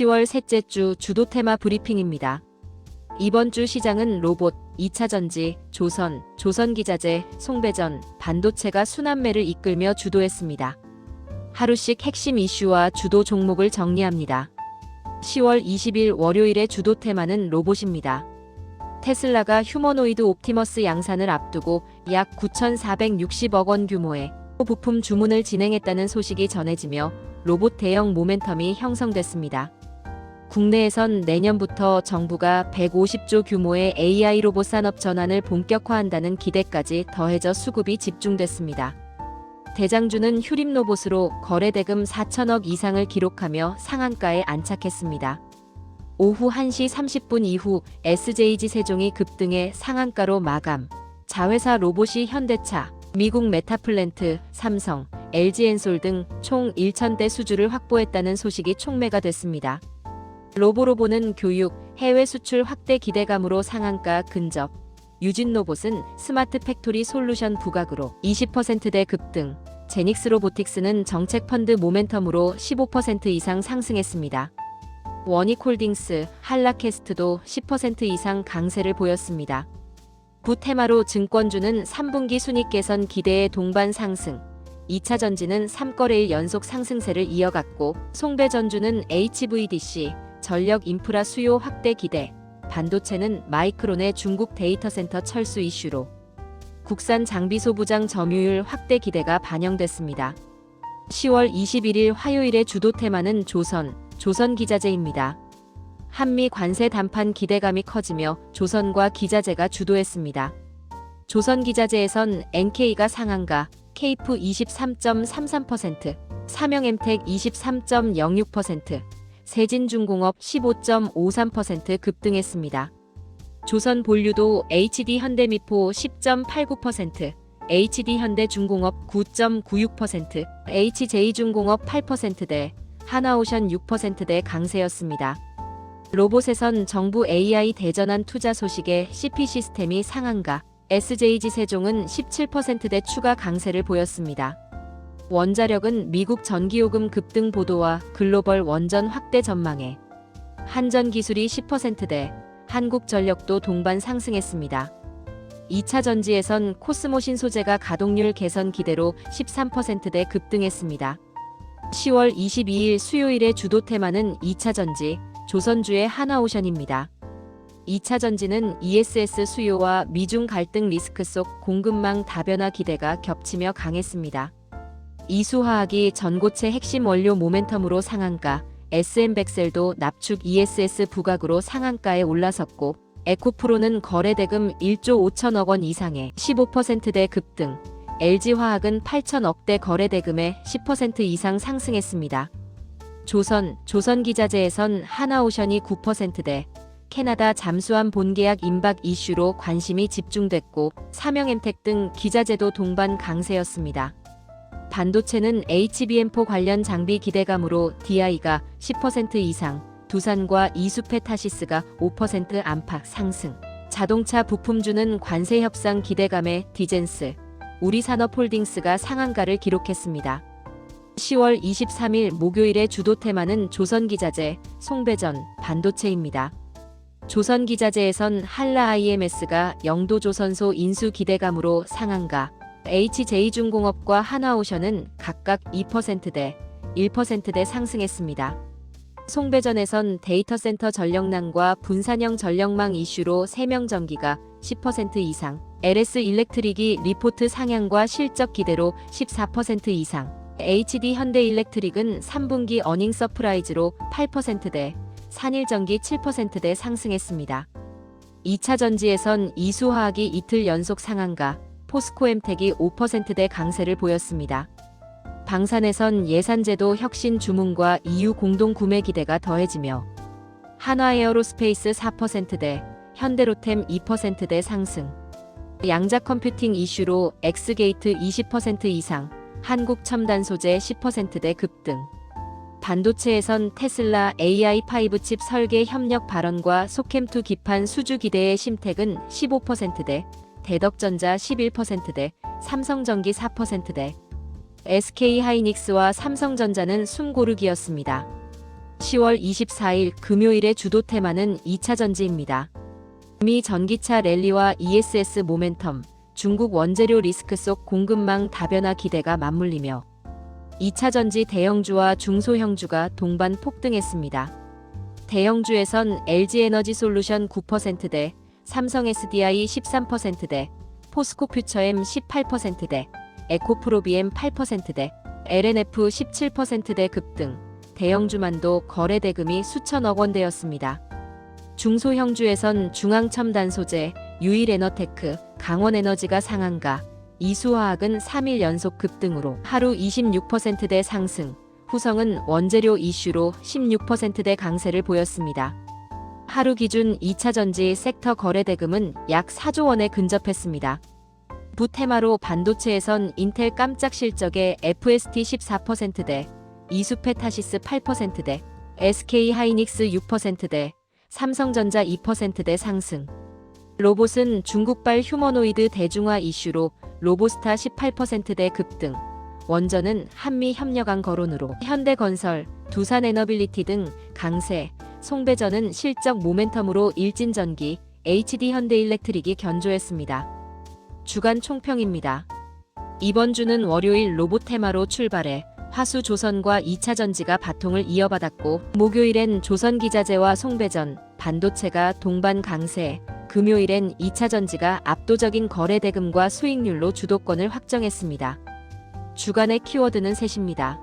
10월 셋째 주 주도 테마 브리핑입니다. 이번 주 시장은 로봇, 2차 전지, 조선기자재, 송배전, 반도체가 순환매를 이끌며 주도했습니다. 하루씩 핵심 이슈와 주도 종목을 정리합니다. 10월 20일 월요일의 주도 테마는 로봇입니다. 테슬라가 휴머노이드 옵티머스 양산을 앞두고 약 9,460억 원 규모의 부품 주문을 진행했다는 소식이 전해지며 로봇 대형 모멘텀이 형성됐습니다. 국내에선 내년부터 정부가 150조 규모의 AI 로봇 산업 전환을 본격화한다는 기대까지 더해져 수급이 집중됐습니다. 대장주는 휴림 로봇으로 거래 대금 4천억 이상을 기록하며 상한가에 안착했습니다. 오후 1시 30분 이후 SJG 세종이 급등해 상한가로 마감. 자회사 로봇이 현대차, 미국 메타플랜트, 삼성, LG엔솔 등 총 1,000대 수주를 확보했다는 소식이 촉매가 됐습니다. 로보로보는 교육, 해외 수출 확대 기대감으로 상한가 근접. 유진로봇은 스마트 팩토리 솔루션 부각으로 20%대 급등. 제닉스 로보틱스는 정책 펀드 모멘텀으로 15% 이상 상승했습니다. 원익홀딩스, 한라캐스트도 10% 이상 강세를 보였습니다. 부테마로 증권주는 3분기 순이익 개선 기대에 동반 상승. 2차 전지는 3거래일 연속 상승세를 이어갔고 송배전주는 HVDC, 전력 인프라 수요 확대 기대, 반도체는 마이크론의 중국 데이터센터 철수 이슈로 국산 장비 소부장 점유율 확대 기대가 반영됐습니다. 10월 21일 화요일의 주도 테마는 조선기자재입니다. 한미 관세 단판 기대감이 커지며 조선과 기자재가 주도했습니다. 조선기자재에선 NK가 상한가, 케이프 23.33%, 삼영엠텍 23.06%, 세진중공업 15.53% 급등했습니다. 조선본류도 HD현대미포 10.89%, HD현대중공업 9.96%, HJ중공업 8%대, 하나오션 6%대 강세였습니다. 로봇에선 정부 AI 대전환 투자 소식에 CP시스템이 상한가, SJG 세종은 17%대 추가 강세를 보였습니다. 원자력은 미국 전기요금 급등 보도와 글로벌 원전 확대 전망에 한전기술이 10%대, 한국전력도 동반 상승했습니다. 2차 전지에선 코스모 신소재가 가동률 개선 기대로 13%대 급등했습니다. 10월 22일 수요일의 주도 테마는 2차 전지, 조선주의 하나오션입니다. 2차 전지는 ESS 수요와 미중 갈등 리스크 속 공급망 다변화 기대가 겹치며 강했습니다. 이수화학이 전고체 핵심 원료 모멘텀으로 상한가, SM백셀도 납축 ESS 부각으로 상한가에 올라섰고 에코프로는 거래 대금 1조 5천억 원 이상의 15%대 급등, LG화학은 8천억대 거래 대금에 10% 이상 상승했습니다. 조선기자재에선 하나오션이 9%대, 캐나다 잠수함 본계약 임박 이슈로 관심이 집중됐고 삼영엠텍 등 기자재도 동반 강세였습니다. 반도체는 HBM4 관련 장비 기대감으로 DI가 10% 이상, 두산과 이수페타시스가 5% 안팎 상승, 자동차 부품주는 관세 협상 기대감에 디젠스, 우리산업홀딩스가 상한가를 기록했습니다. 10월 23일 목요일의 주도 테마는 조선기자재, 송배전, 반도체입니다. 조선기자재에선 한라IMS가 영도조선소 인수 기대감으로 상한가, HJ중공업과 하나오션은 각각 2%대, 1%대 상승했습니다. 송배전에선 데이터센터 전력난과 분산형 전력망 이슈로 세명전기가 10% 이상, LS일렉트릭이 리포트 상향과 실적 기대로 14% 이상, HD현대일렉트릭은 3분기 어닝 서프라이즈로 8%대, 산일전기 7%대 상승했습니다. 2차 전지에선 이수화학이 이틀 연속 상한가, 포스코엠텍이 5%대 강세를 보였습니다. 방산에선 예산제도 혁신 주문과 EU 공동 구매 기대가 더해지며 한화에어로스페이스 4%대, 현대로템 2%대 상승, 양자컴퓨팅 이슈로 엑스게이트 20% 이상, 한국첨단소재 10%대 급등, 반도체에선 테슬라 AI5 칩 설계 협력 발언과 소캠2 기판 수주 기대의 심택은 15%대, 대덕전자 11%대, 삼성전기 4%대, SK하이닉스와 삼성전자는 숨고르기였습니다. 10월 24일 금요일의 주도 테마는 2차전지입니다. 미 전기차 랠리와 ESS 모멘텀, 중국 원재료 리스크 속 공급망 다변화 기대가 맞물리며 2차전지 대형주와 중소형주가 동반 폭등했습니다. 대형주에선 LG에너지솔루션 9%대, 삼성 SDI 13%대, 포스코퓨처엠 18%대, 에코프로비엠 8%대, LNF 17%대 급등, 대형주만도 거래 대금이 수천억 원대였습니다. 중소형주에선 중앙첨단소재, 유일에너테크, 강원에너지가 상한가, 이수화학은 3일 연속 급등으로 하루 26%대 상승, 후성은 원재료 이슈로 16%대 강세를 보였습니다. 하루 기준 2차전지 섹터 거래 대금은 약 4조 원에 근접했습니다. 부테마로 반도체에선 인텔 깜짝 실적에 FST 14%대, 이수페타시스 8%대, SK하이닉스 6%대, 삼성전자 2%대 상승. 로봇은 중국발 휴머노이드 대중화 이슈로 로보스타 18%대 급등. 원전은 한미 협력안 거론으로 현대건설, 두산에너빌리티 등 강세. 송배전은 실적 모멘텀으로 일진전기, HD현대일렉트릭이 견조했습니다. 주간 총평입니다. 이번 주는 월요일 로봇 테마로 출발해 화수조선과 2차전지가 바통을 이어받았고, 목요일엔 조선기자재와 송배전, 반도체가 동반 강세, 금요일엔 2차전지가 압도적인 거래 대금과 수익률로 주도권을 확정했습니다. 주간의 키워드는 셋입니다.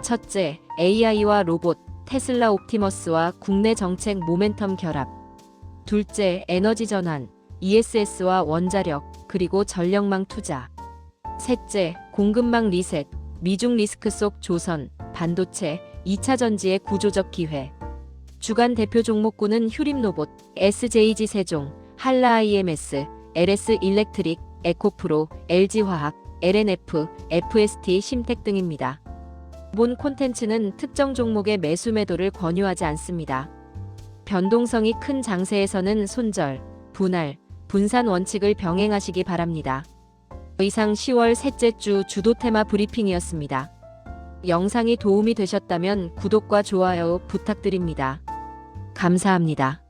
첫째, AI와 로봇, 테슬라 옵티머스와 국내 정책 모멘텀 결합. 둘째, 에너지 전환, ESS와 원자력, 그리고 전력망 투자. 셋째, 공급망 리셋, 미중 리스크 속 조선, 반도체, 2차전지의 구조적 기회. 주간 대표 종목군은 휴림로봇, SJG 세종, 한라IMS, LS일렉트릭, 에코프로, LG화학, LNF, FST 심텍 등입니다. 본 콘텐츠는 특정 종목의 매수 매도를 권유하지 않습니다. 변동성이 큰 장세에서는 손절, 분할, 분산 원칙을 병행하시기 바랍니다. 이상 10월 셋째 주 주도 테마 브리핑이었습니다. 영상이 도움이 되셨다면 구독과 좋아요 부탁드립니다. 감사합니다.